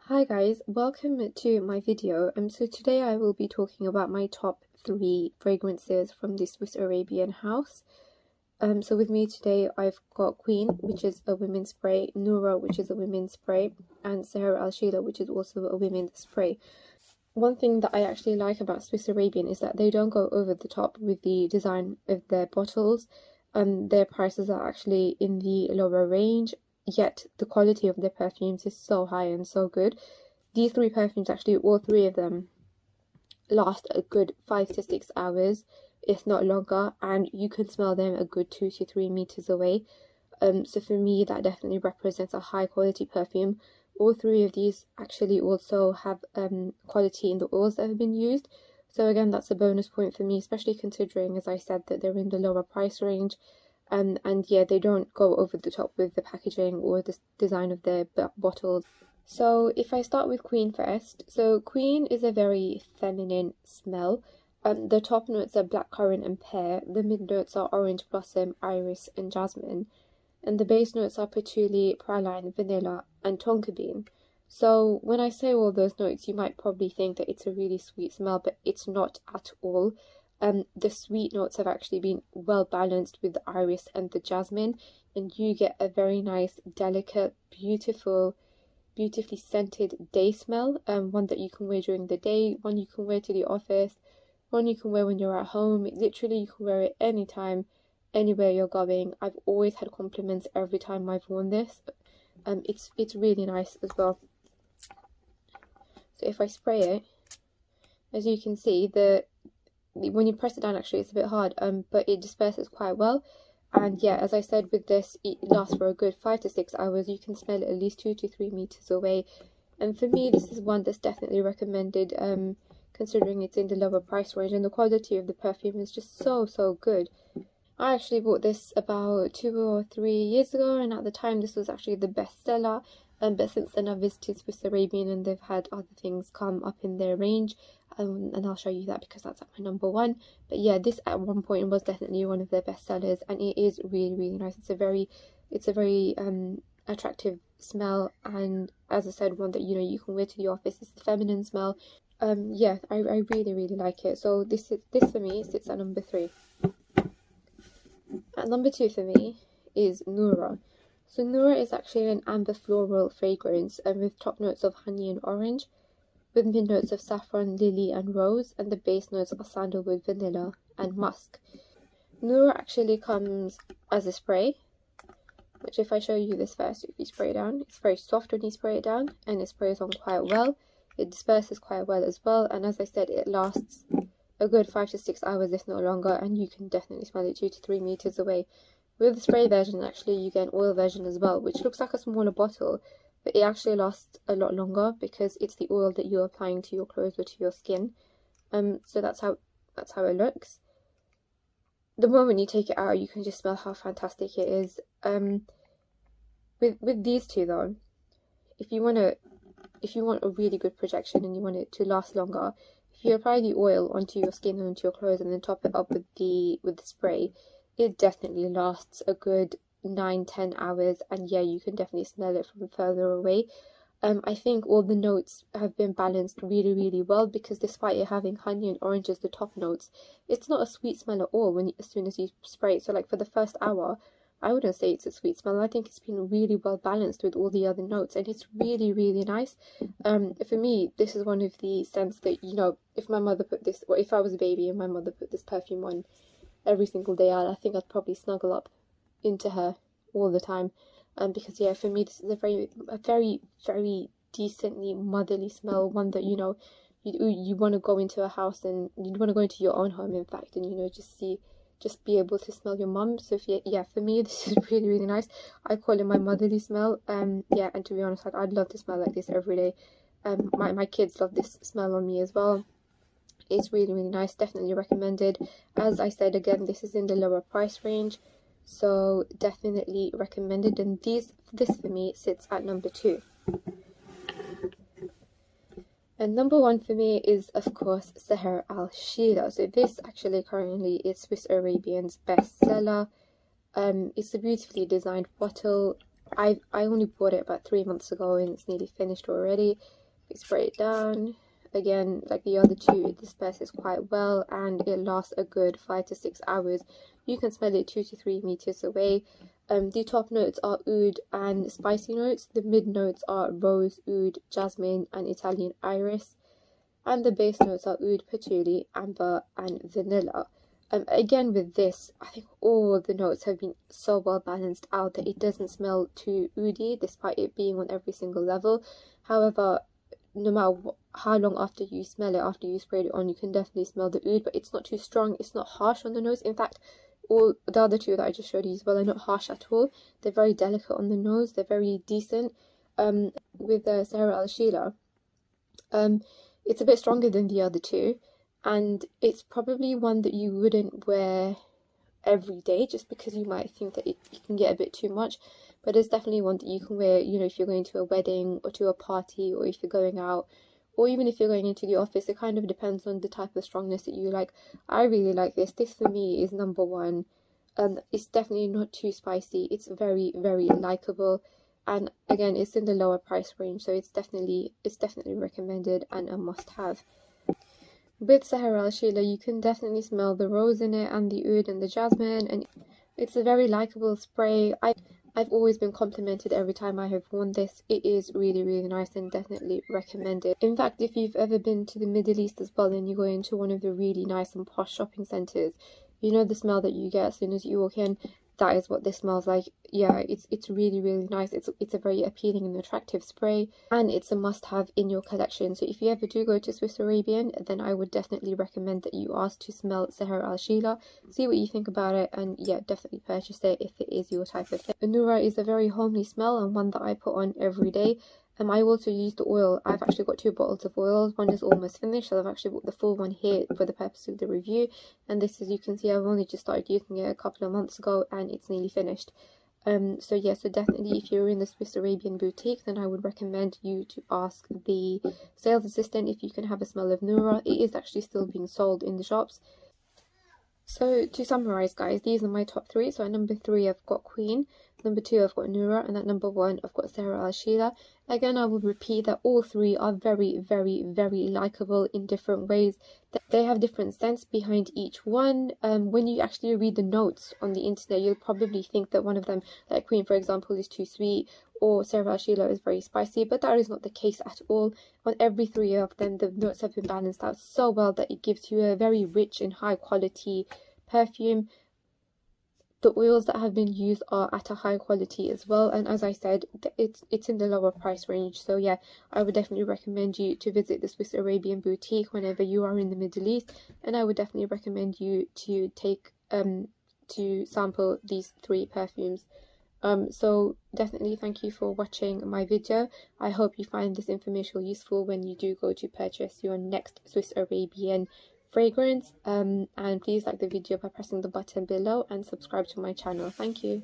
Hi guys, welcome to my video. So today I will be talking about my top 3 fragrances from the Swiss Arabian house. So with me today I've got Queen, which is a women's spray, Noura, which is a women's spray, and Sahara Al Sheila, which is also a women's spray. One thing that I actually like about Swiss Arabian is that they don't go over the top with the design of their bottles. Their prices are actually in the lower range, yet the quality of their perfumes is so high and so good. These 3 perfumes, actually all 3 of them, last a good 5 to 6 hours, if not longer, and you can smell them a good 2 to 3 meters away. So for me, that definitely represents a high quality perfume. All 3 of these actually also have quality in the oils that have been used. So again, that's a bonus point for me, especially considering, as I said, that they're in the lower price range. And yeah, they don't go over the top with the packaging or the design of their bottles. So if I start with Queen first, so Queen is a very feminine smell. The top notes are blackcurrant and pear, the mid notes are orange blossom, iris and jasmine, and the base notes are patchouli, praline, vanilla and tonka bean. So when I say all those notes, you might probably think that it's a really sweet smell, but it's not at all. The sweet notes have actually been well balanced with the iris and the jasmine, and you get a very nice, delicate, beautifully scented day smell. One that you can wear during the day, one you can wear to the office, one you can wear when you're at home. Literally, you can wear it anytime, anywhere you're going. I've always had compliments every time I've worn this. It's really nice as well. So if I spray it, as you can see, when you press it down, actually it's a bit hard, but it disperses quite well. And yeah, as I said, with this, it lasts for a good 5 to 6 hours. You can smell it at least 2 to 3 meters away. And for me, this is one that's definitely recommended, considering it's in the lower price range, and the quality of the perfume is just so good. I actually bought this about 2 or 3 years ago, and at the time this was actually the bestseller. But since then I've visited Swiss Arabian and they've had other things come up in their range, and I'll show you that because that's at my number 1. But yeah, this at one point was definitely one of their best sellers, and it is really nice. It's a very attractive smell, and as I said, one that you can wear to the office. It's a feminine smell. Yeah, I really like it. So this for me sits at number 3. At number 2 for me is Noura. So Noura is actually an amber floral fragrance, with top notes of honey and orange, with mid notes of saffron, lily and rose, and the base notes are sandalwood, vanilla and musk. Noura actually comes as a spray, which if I show you this first, if you spray it down, it's very soft when you spray it down, and it sprays on quite well. It disperses quite well as well, and as I said, it lasts a good 5 to 6 hours, if not longer, and you can definitely smell it 2 to 3 meters away. With the spray version, actually, you get an oil version as well, which looks like a smaller bottle, but it actually lasts a lot longer because it's the oil that you're applying to your clothes or to your skin. So that's how it looks. The moment you take it out, you can just smell how fantastic it is. With these two though, if you want a really good projection and you want it to last longer, if you apply the oil onto your skin and onto your clothes and then top it up with the spray, it definitely lasts a good 9-10 hours, and yeah, you can definitely smell it from further away. I think all the notes have been balanced really well, because despite it having honey and orange as the top notes, it's not a sweet smell at all as soon as you spray it. So like for the first hour, I wouldn't say it's a sweet smell. I think it's been really well balanced with all the other notes, and it's really nice. For me, this is one of the scents that, if my mother put this, or if I was a baby and my mother put this perfume on every single day, I think I'd probably snuggle up into her all the time. Because yeah, for me, this is a very decently motherly smell, one that you want to go into a house, and you want to go into your own home, in fact, and just be able to smell your mum. So yeah, for me, this is really nice. I call it my motherly smell. Yeah, and to be honest, like, I'd love to smell like this every day. My kids love this smell on me as well. It's really nice, definitely recommended. As I said, again, this is in the lower price range, so definitely recommended. And this for me sits at number 2. And number 1 for me is, of course, Sahara Al Sheila. So this actually currently is Swiss Arabian's bestseller. It's a beautifully designed bottle. I only bought it about 3 months ago and it's nearly finished already. We spray it down. Again, like the other two, it disperses quite well and it lasts a good 5 to 6 hours. You can smell it 2 to 3 meters away. The top notes are oud and spicy notes. The mid notes are rose, oud, jasmine, and Italian iris. And the base notes are oud, patchouli, amber, and vanilla. Again, with this, I think all of the notes have been so well balanced out that it doesn't smell too oody, despite it being on every single level. However, no matter how long after you smell it, after you sprayed it on, you can definitely smell the oud, but it's not too strong, it's not harsh on the nose. In fact, all the other two that I just showed you as well are not harsh at all. They're very delicate on the nose, they're very decent. With Sarah Al Sheila, it's a bit stronger than the other two, and it's probably one that you wouldn't wear every day just because you might think that it can get a bit too much, but it's definitely one that you can wear, you know, if you're going to a wedding or to a party, or if you're going out, or even if you're going into the office. It kind of depends on the type of strongness that you like. I really like this. This for me is number one. It's definitely not too spicy. It's very, very likable, and again, it's in the lower price range, so it's definitely recommended and a must-have. With Sahara Al Sheila, you can definitely smell the rose in it and the oud and the jasmine, and it's a very likable spray. I've always been complimented every time I have worn this. It is really, really nice and definitely recommended. In fact, if you've ever been to the Middle East as well and you go into one of the really nice and posh shopping centres, you know the smell that you get as soon as you walk in? That is what this smells like. Yeah, it's really, really nice. It's a very appealing and attractive spray, and it's a must-have in your collection. So if you ever do go to Swiss Arabian, then I would definitely recommend that you ask to smell Sahar Al Sheila, see what you think about it, and yeah, definitely purchase it if it is your type of thing. Noura is a very homely smell and one that I put on every day. I also use the oil. I've actually got 2 bottles of oil. One is almost finished, so I've actually bought the full one here for the purpose of the review. And this, as you can see, I've only just started using it a couple of months ago and it's nearly finished. So yeah, so definitely if you're in the Swiss Arabian boutique, then I would recommend you to ask the sales assistant if you can have a smell of Noura. It is actually still being sold in the shops. So to summarize, guys, these are my top 3. So at number 3 I've got Queen, number 2 I've got Noura, and at number 1 I've got Sarah Al Sheila. Again, I will repeat that all 3 are very, very, very likable in different ways. They have different scents behind each one. When you actually read the notes on the internet, you'll probably think that one of them, like Queen for example, is too sweet, or Sarah Al Sheila is very spicy, but that is not the case at all. On every 3 of them, the notes have been balanced out so well that it gives you a very rich and high quality perfume. The oils that have been used are at a high quality as well, and as I said, it's in the lower price range. So yeah, I would definitely recommend you to visit the Swiss Arabian boutique whenever you are in the Middle East, and I would definitely recommend you to take to sample these 3 perfumes. So definitely thank you for watching my video. I hope you find this information useful when you do go to purchase your next Swiss Arabian fragrance. And please like the video by pressing the button below and subscribe to my channel. Thank you.